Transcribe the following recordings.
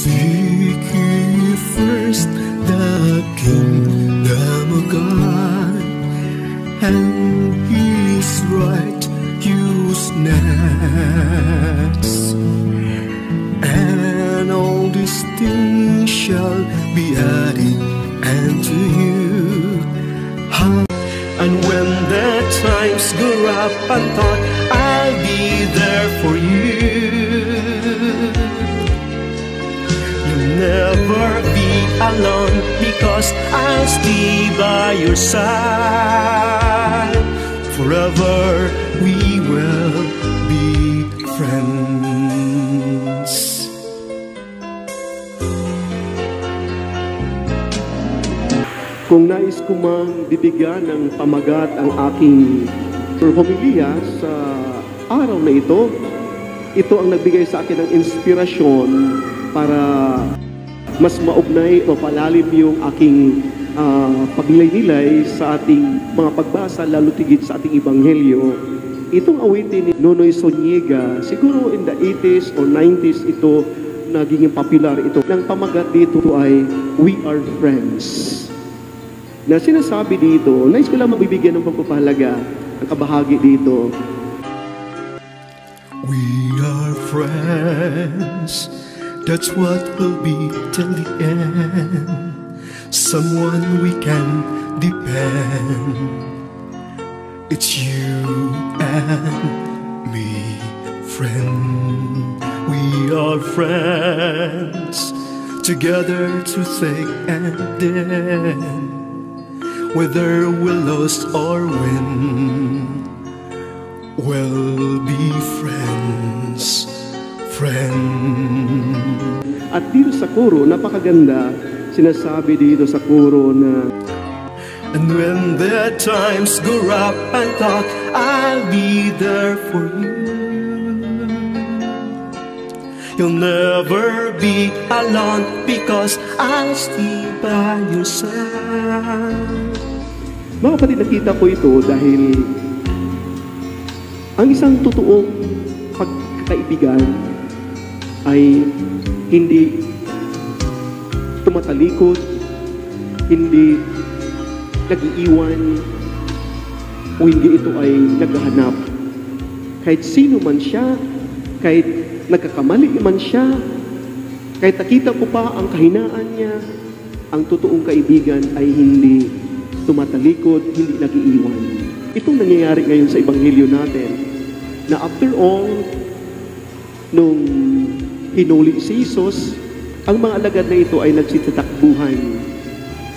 Seek ye first the kingdom of God and His righteousness, and all these things shall be added unto you. And when the times go rough and thought, I'll be there for you. You'll never be alone, because I'll stay by your side. Forever we will be friends. Kung nais ko mang bibigyan ng pamagat ang aking homilya sa araw na ito ang nagbigay sa akin ng inspirasyon para mas maugnay o palalim yung aking pagnilay-nilay sa ating mga pagbasa, lalo tigit sa ating ebanghelyo. Itong awitin ni Nonoy Zuniga, siguro in the 80s or 90s ito naging popular ito. Ang pamagat dito ay We Are Friends. Na sinasabi dito, nais ko lang mabibigyan ng pagpapahalaga ang kabahagi dito. We are friends, that's what will be till the end. Someone we can depend. It's you and me, friend. We are friends, together through thick and thin. Whether we lose or win, we'll be friends, friend. At dito sa kuro, napakaganda, sinasabi dito sa kuro na, and when the times go rough and thought, I'll be there for you. You'll never be alone, because I'll stay by your side. Mga kapatid, nakita ko ito dahil ang isang totoong pagkakaibigan ay hindi tumatalikod, hindi nag-iiwan, o hindi ito ay naghahanap. Kahit sino man siya, kahit nagkakamali man siya, kahit nakita ko pa ang kahinaan niya, ang totoong kaibigan ay hindi tumatalikod, hindi nag-iiwan. Itong nangyayari ngayon sa ebanghelyo natin, na after all, nung hinuli si Jesus, ang mga alagad na ito ay nagsitatakbuhan,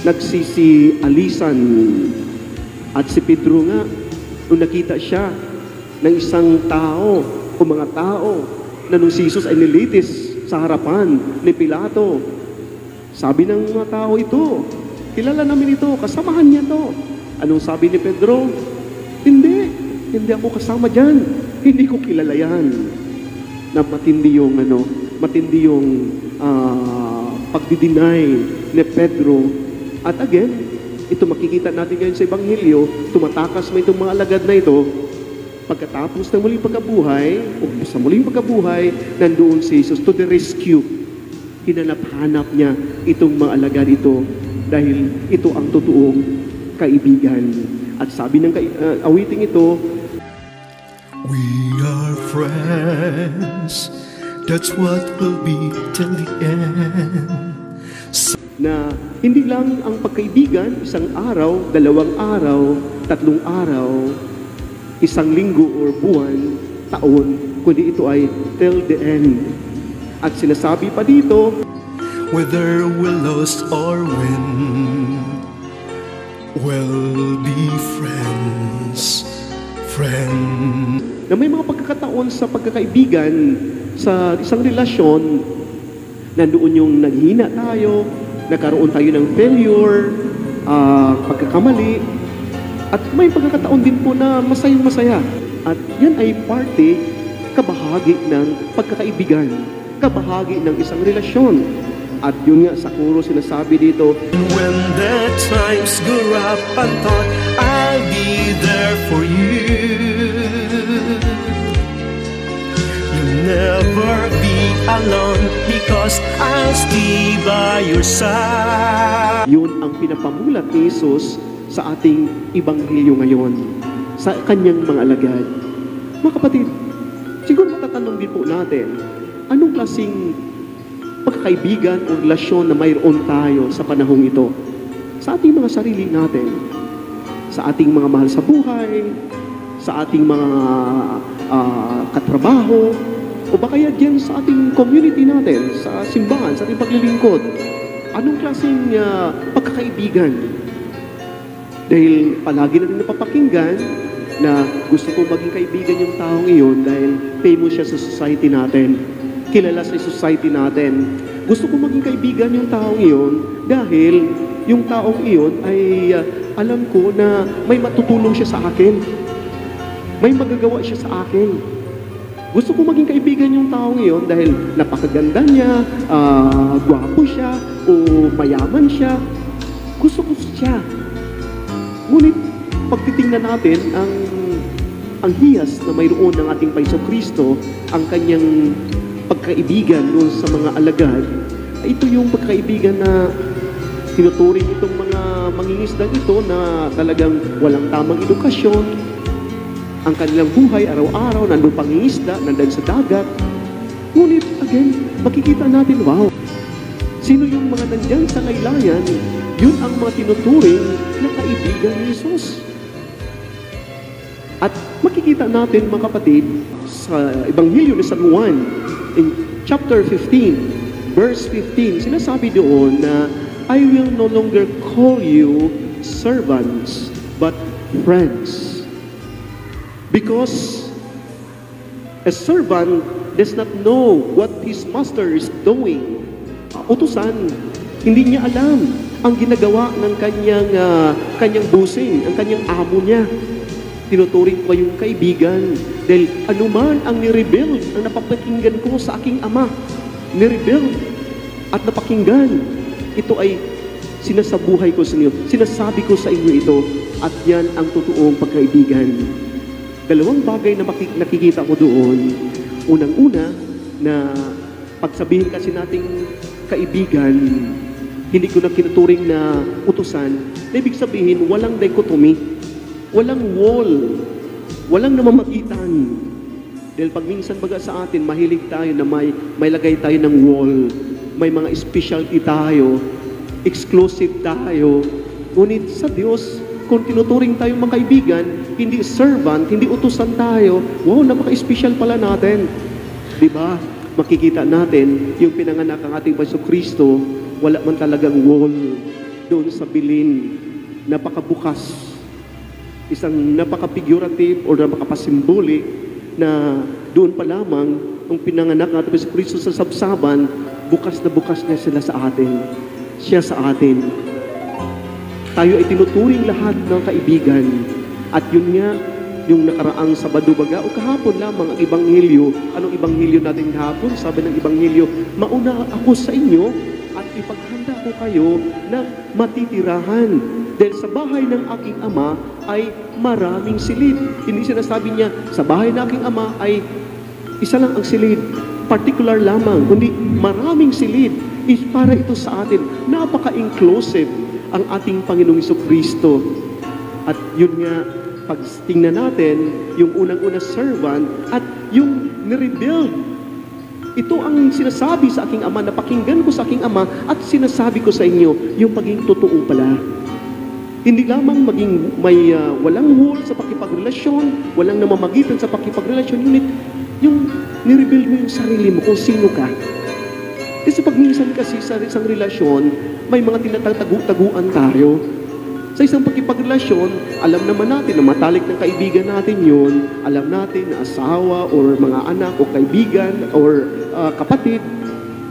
nagsisialisan. At si Pedro nga, nung nakita siya ng isang tao o mga tao na nung si Jesus ay nilitis sa harapan ni Pilato, sabi ng mga tao ito, kilala namin ito, kasamahan niya to. Anong sabi ni Pedro? Hindi ako kasama dyan. Hindi ko kilala yan. Na matindi yung pagdideny ni Pedro. At again, ito makikita natin ngayon sa ebanghelyo, tumatakas mo itong mga alagad na ito. Pagkatapos ng muling pagkabuhay, o sa muling pagkabuhay, nandoon si Jesus to the rescue. Hinanap-hanap niya itong mga alagad ito dahil ito ang totoong kaibigan. At sabi ng awiting ito, we are friends, that's what will be till the end. Na hindi lang ang pagkaibigan, isang araw, 2 araw, 3 araw, isang linggo or buwan, taon, kundi ito ay till the end. At sinasabi pa dito, whether we lost or win, we'll be friends, friend. Na may mga pagkakataon sa pagkakaibigan, sa isang relasyon, nandoon yung naghina tayo, nagkaroon tayo ng failure, pagkakamali, at may pagkakataon din po na masayang-masaya. At yan ay parte, kabahagi ng pagkakaibigan, kabahagi ng isang relasyon. At yun nga sa kuro sinasabi dito, when the times go rough and thought, I'll be there for you. You'll never be alone, because cross, I'll stay by your side. Yun ang pinapamulat ni Jesus sa ating Ebanghelyo ngayon, sa kanyang mga alagad. Mga kapatid, siguro matatanong din po natin, anong klaseng pagkakaibigan o relasyon na mayroon tayo sa panahong ito? Sa ating mga sarili natin, sa ating mga mahal sa buhay, sa ating mga katrabaho, o baka yan sa ating community natin, sa simbahan, sa ating paglilingkod. Anong klaseng pagkakaibigan? Dahil palagi natin napapakinggan na gusto kong maging kaibigan yung taong iyon dahil famous siya sa society natin, kilala sa society natin. Gusto kong maging kaibigan yung taong iyon dahil yung taong iyon ay alam ko na may matutulong siya sa akin. May magagawa siya sa akin. Gusto ko maging kaibigan yung taong iyon dahil napakaganda niya, gwapo siya, o mayaman siya. Gusto ko siya. Ngunit, pagtitingnan natin ang hiyas na mayroon ng ating Paiso Kristo, ang kanyang pagkaibigan doon sa mga alagad, ito yung pagkaibigan na tinuturing itong mga mangingisdang ito na talagang walang tamang edukasyon. Ang kanilang buhay, araw-araw, nandun pangingisda, nandun sa dagat. Ngunit, again, makikita natin, wow, sino yung mga nandyan sa laylayan, yun ang mga tinuturing na kaibigan ni Jesus. At makikita natin, mga kapatid, sa Ebanghelyo ni San Juan, in chapter 15, verse 15, sinasabi doon na, I will no longer call you servants, but friends. Because a servant does not know what his master is doing. Utusan, hindi niya alam ang ginagawa ng kanyang busing, ang kanyang amo niya. Tinuturing ko yung kaibigan dahil anuman ang nirebuild, ang napapakinggan ko sa aking ama, nirebuild at napakinggan, ito ay sinasabuhay ko sa inyo, sinasabi ko sa inyo ito, at yan ang totoong pagkaibigan. Dalawang bagay na nakikita ko doon. Unang-una, na pagsabihin kasi nating kaibigan, hindi ko na kinuturing na utusan, na ibig sabihin, walang dichotomy, walang wall, walang namamagitan. Dahil pag minsan baga sa atin, mahilig tayo na may lagay tayo ng wall, may mga specialty tayo, exclusive tayo. Ngunit sa Diyos, kung tinuturing tayong mga kaibigan, hindi servant, hindi utusan tayo, wow, napaka-special pala natin. Diba? Makikita natin yung pinanganak ang ating Paiso Kristo, wala man talagang wall doon sa bilin, napakabukas. Isang napaka-figurative o napaka-symbolic na doon pa lamang nung pinanganak ang ating Paiso Kristo sa sabsaban, bukas na bukas niya sila sa atin. Siya sa atin. Tayo ay tinuturing lahat ng kaibigan. At yun nga, yung nakaraang Sabado baga o kahapon lamang ang Ebanghelyo. Anong Ebanghelyo natin kahapon? Sabi ng Ebanghelyo, mauna ako sa inyo at ipaghanda ko kayo ng matitirahan. Dahil sa bahay ng aking ama ay maraming silid. Hindi sinasabi niya, sa bahay ng aking ama ay isa lang ang silid. Particular lamang, kundi maraming silid. Is para ito sa atin. Napaka-inclusive ang ating Panginoong Jesucristo. At yun nga, pag tingnan natin, yung unang-una servant at yung nirebuild. Ito ang sinasabi sa aking ama, napakinggan ko sa aking ama at sinasabi ko sa inyo, yung paging totoo pala. Hindi lamang maging may walang wall sa pakipagrelasyon, walang namamagitan sa pakipagrelasyon, ngunit yung nirebuild mo yung sarili mo kung sino ka. Kasi pag minsan kasi sa isang relasyon, may mga tinatagu-taguan tayo. Sa isang pagkipagrelasyon, alam naman natin na matalik ng kaibigan natin yun, alam natin na asawa or mga anak o kaibigan or kapatid,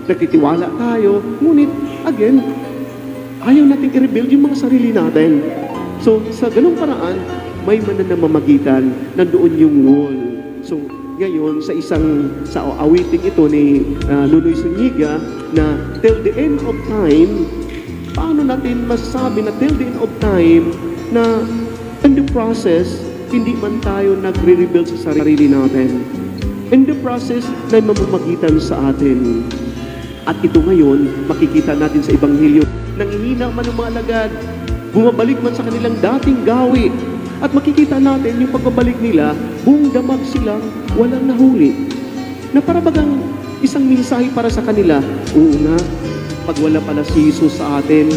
nagtitiwala tayo. Ngunit, again, ayaw natin i-rebuild yung mga sarili natin. So, sa ganung paraan, may mananamamagitan, nandoon yung wall. So, ngayon, sa awiting ito ni Nunoy Zuniga, na till the end of time, paano natin masasabi na till the end of time na in the process, hindi man tayo nagre-rebuild sa sarili natin. In the process, na mamamagitan sa atin. At ito ngayon, makikita natin sa Ebanghelyo, nanghihina man ang mga alagad, bumabalik man sa kanilang dating gawi. At makikita natin yung pagbabalik nila, buong damag silang walang nahuli. Na parabagang isang mensahe para sa kanila, oo nga, pag wala pala si Jesus sa atin,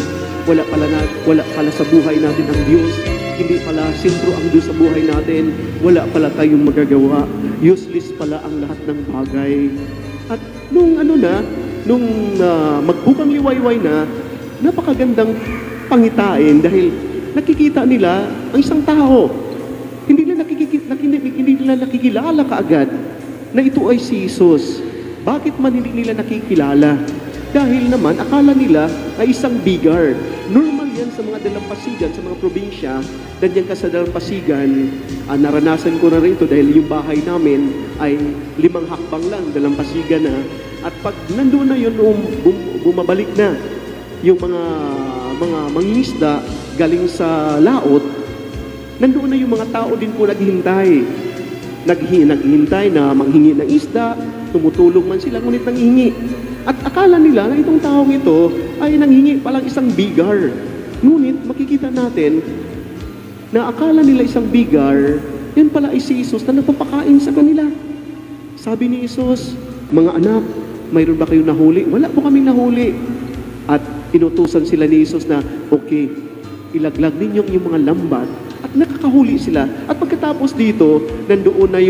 wala pala sa buhay natin ang Diyos, hindi pala sentro ang Diyos sa buhay natin, wala pala tayong magagawa, useless pala ang lahat ng bagay. At nung magbukang liwayway na, napakagandang pangitain dahil nakikita nila ang isang tao. Hindi nila nakikilala kaagad na ito ay si Jesus. Bakit man hindi nila nakikilala? Dahil naman, akala nila ay isang bigar. Normal yan sa mga dalampasigan, sa mga probinsya. Danyan ka sa dalampasigan, naranasan ko na rin ito dahil yung bahay namin ay 5 hakbang lang, dalampasigan na. At pag nandoon na yun, bumabalik na yung mga mangingisda galing sa laot, nandoon na yung mga tao din po naghihintay. Naghihintay na manghingi ng isda, tumutulong man sila, ngunit nanghingi. At akala nila na itong taong ito ay nanghingi palang isang bigar. Ngunit makikita natin na akala nila isang bigar, yan pala ay si Jesus na nagpapakain sa kanila. Sabi ni Jesus, mga anak, mayroon ba kayong nahuli? Wala po kaming nahuli. At inutusan sila ni Jesus na, okay, ilaglag ninyo yung mga lambat. At nakakahuli sila. At pagkatapos dito, nandoon na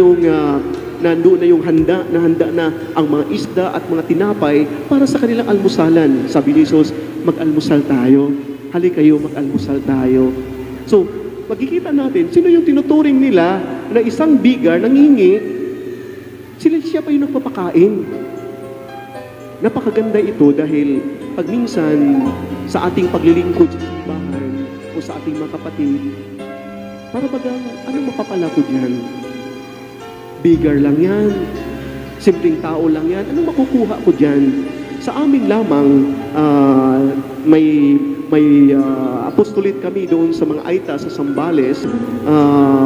yung handa na ang mga isda at mga tinapay para sa kanilang almusalan. Sabi ni Jesus, mag-almusal tayo. Hali kayo, mag-almusal tayo. So, magkikita natin, sino yung tinuturing nila na isang bigar, nanghingi, siya pa yung nagpapakain. Napakaganda ito dahil pag minsan sa ating paglilingkod sa simbahan o sa ating mga kapatid, para bagang, anong mapapala ko dyan? Bigar lang yan. Simpleng tao lang yan. Anong makukuha ko dyan? Sa amin lamang, may apostolate kami doon sa mga Aita sa Sambales.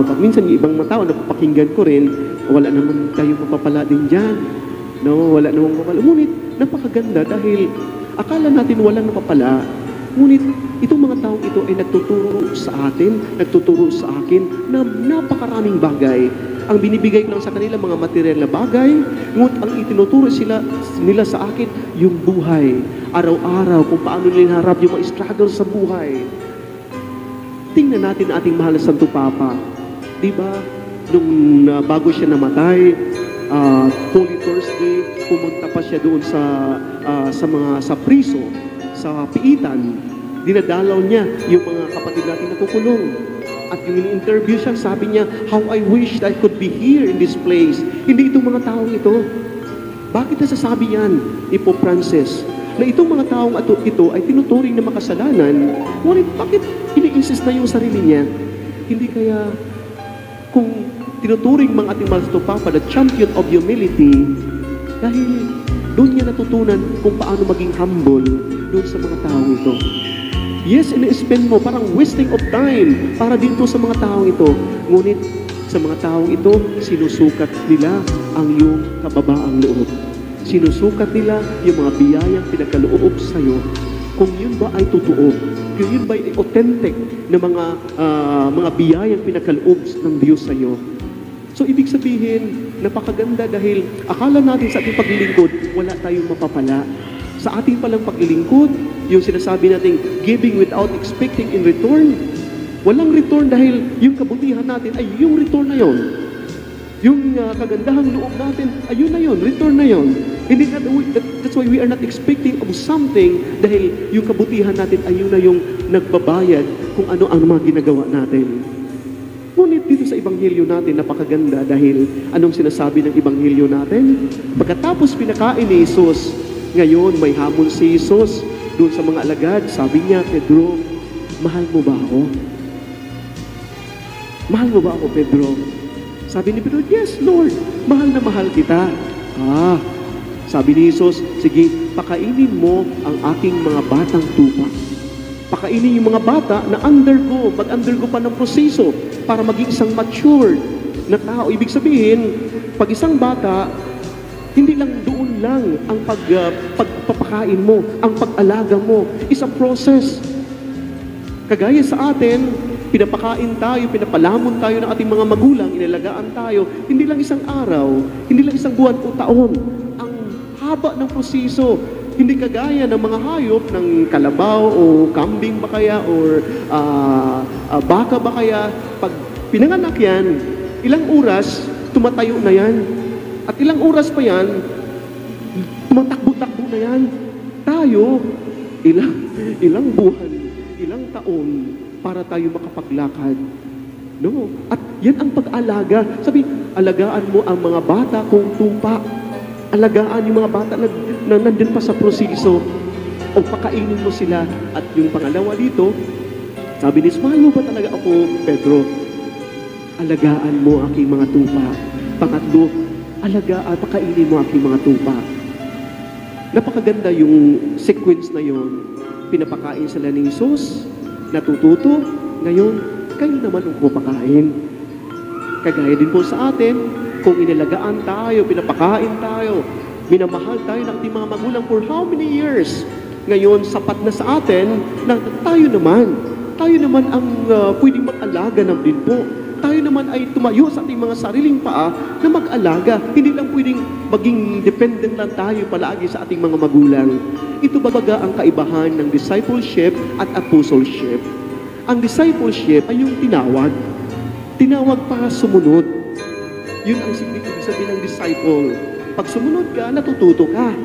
Pag minsan yung ibang tao, napapakinggan ko rin, wala naman tayong mapapala din dyan. No, wala namang mapapala. Ngunit, napakaganda dahil akala natin walang napapala. Ngunit, itong mga taong ito ay nagtuturo sa atin, nagtuturo sa akin na napakaraming bagay. Ang binibigay ko lang sa kanila mga material na bagay, ngunit ang itinuturo nila sa akin, yung buhay. Araw-araw, kung paano nila harap yung mga struggle sa buhay. Tingnan natin ating mahal na Santo Papa. Diba? Nung bago siya namatay, Holy Thursday, pumunta pa siya doon sa priso, sa piitan. Dinadalaw niya yung mga kapatid natin na kukulong. At yung in-interview siya, sabi niya, how I wish I could be here in this place. Hindi itong mga taong ito. Bakit nasasabi yan ni Pope Francis? Na itong mga taong ito ay tinuturing na makasalanan, ngunit bakit ini-insist na yung sarili niya? Hindi kaya kung tinuturing mga ating mahal sa Papa, the champion of humility, dahil doon niya natutunan kung paano maging humble doon sa mga taong ito. Yes, ina-spend mo, parang wasting of time para dito sa mga taong ito. Ngunit sa mga taong ito, sinusukat nila ang iyong kababaang loob. Sinusukat nila yung mga biyayang pinagkaloob sa iyo. Kung yun ba ay totoo, kung yun ba ay authentic na mga biyayang pinagkaloob ng Diyos sa iyo. So, ibig sabihin, napakaganda dahil akala natin sa ating paglilingkod, wala tayong mapapala. Sa ating palang paglilingkod, yung sinasabi natin, giving without expecting in return. Walang return dahil yung kabutihan natin ay yung return na yon. Yung kagandahang loob natin, ayun na yon, return na yon. That's why we are not expecting of something dahil yung kabutihan natin, ayun na yung nagbabayad kung ano ang mga ginagawa natin. Ngunit dito sa Ebanghelyo natin, napakaganda dahil anong sinasabi ng Ebanghelyo natin? Pagkatapos pinakain ni Jesus, ngayon may hamon si Jesus doon sa mga alagad. Sabi niya, Pedro, mahal mo ba ako? Mahal mo ba ako, Pedro? Sabi ni Pedro, yes, Lord, mahal na mahal kita. Sabi ni Jesus, sige, pakainin mo ang aking mga batang tupa. Pakainin yung mga bata na mag-undergo pa ng proseso para maging isang matured na tao. Ibig sabihin, pag isang bata, Hindi lang doon lang ang pagpapakain mo, ang pag-alaga mo. Is a process. Kagaya sa atin, pinapakain tayo, pinapalamon tayo ng ating mga magulang, inalagaan tayo. Hindi lang isang araw, hindi lang isang buwan o taon. Ang haba ng proseso. Hindi kagaya ng mga hayop, ng kalabaw o kambing ba kaya, or baka ba kaya. Pag pinanganak yan, ilang oras, tumatayo na yan. At ilang oras pa yan, tumatakbo-takbo na yan. Tayo, ilang buwan, ilang taon para tayo makapaglakad. No? At yan ang pag-alaga. Sabi, alagaan mo ang mga bata kung tupa. Alagaan yung mga bata na nandun pa sa proseso. O pakainin mo sila. At yung pangalawa dito, sabi ni, mahal mo ba talaga ako, Pedro? Alagaan mo aking mga tupa. Pangatlo, pakainin mo aking mga tupa. Napakaganda yung sequence na yon. Pinapakain sila ni Jesus, natututo, ngayon, kayo naman ang pumapakain. Kagaya din po sa atin, kung inalagaan tayo, pinapakain tayo, minamahal tayo ng ating mga magulang for how many years? Ngayon, sapat na sa atin na tayo naman ang pwedeng mag-alaga na din po. Tayo naman ay tumayo sa ating mga sariling paa na mag-alaga. Hindi lang pwedeng maging dependent lang tayo palagi sa ating mga magulang. Ito baga ang kaibahan ng discipleship at apostleship. Ang discipleship ay yung tinawag. Tinawag para sumunod. Yun ang ibig sabihin ng disciple. Pag sumunod ka, natututo ka.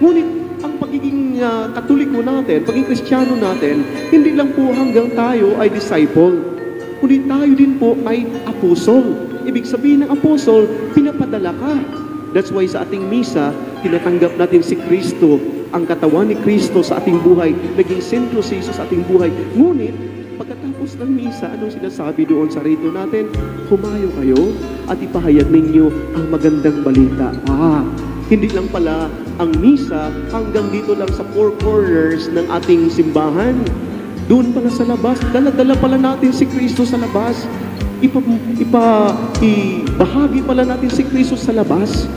Ngunit ang pagiging katoliko natin, pagiging Kristiyano natin, hindi lang po hanggang tayo ay disciple. Kundi tayo din po ay apostol. Ibig sabihin ng apostol, pinapadala ka. That's why sa ating misa, tinatanggap natin si Kristo, ang katawan ni Kristo sa ating buhay, naging sentro si Jesus sa ating buhay. Ngunit, pagkatapos ng misa, anong sinasabi doon sa rito natin? Humayo kayo at ipahayag ninyo ang magandang balita. Hindi lang pala ang misa hanggang dito lang sa four corners ng ating simbahan. Doon pala sa labas, dala-dala pala natin si Kristo sa labas. Ibahagi pala natin si Kristo sa labas.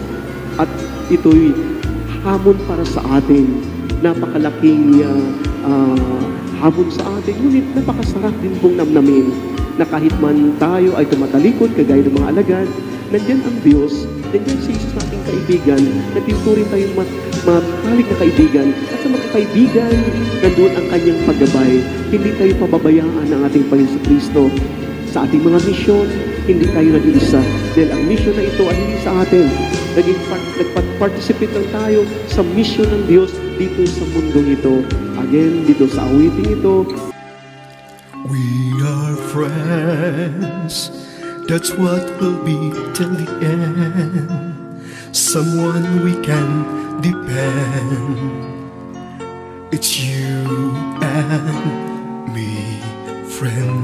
At ito'y hamon para sa atin. Napakalaking hamon sa atin. Ngunit napakasarap din pong namnamin na kahit man tayo ay tumatalikod, kagaya ng mga alagad, nandiyan ang Diyos, nandiyan si Jesus nating kaibigan, nagtinuturing tayong matalik na kaibigan, at sa mga kaibigan, nandoon ang kanyang paggabay. Hindi tayo pababayaan ng ating Panginoon Kristo. Sa ating mga misyon, hindi tayo nag-iisa. Dahil ang misyon na ito ay hindi sa atin. Nagpa-participate lang tayo sa misyon ng Diyos dito sa mundong ito. Again, dito sa awiting ito. We are friends. That's what will be till the end. Someone we can depend. It's you and me, friend.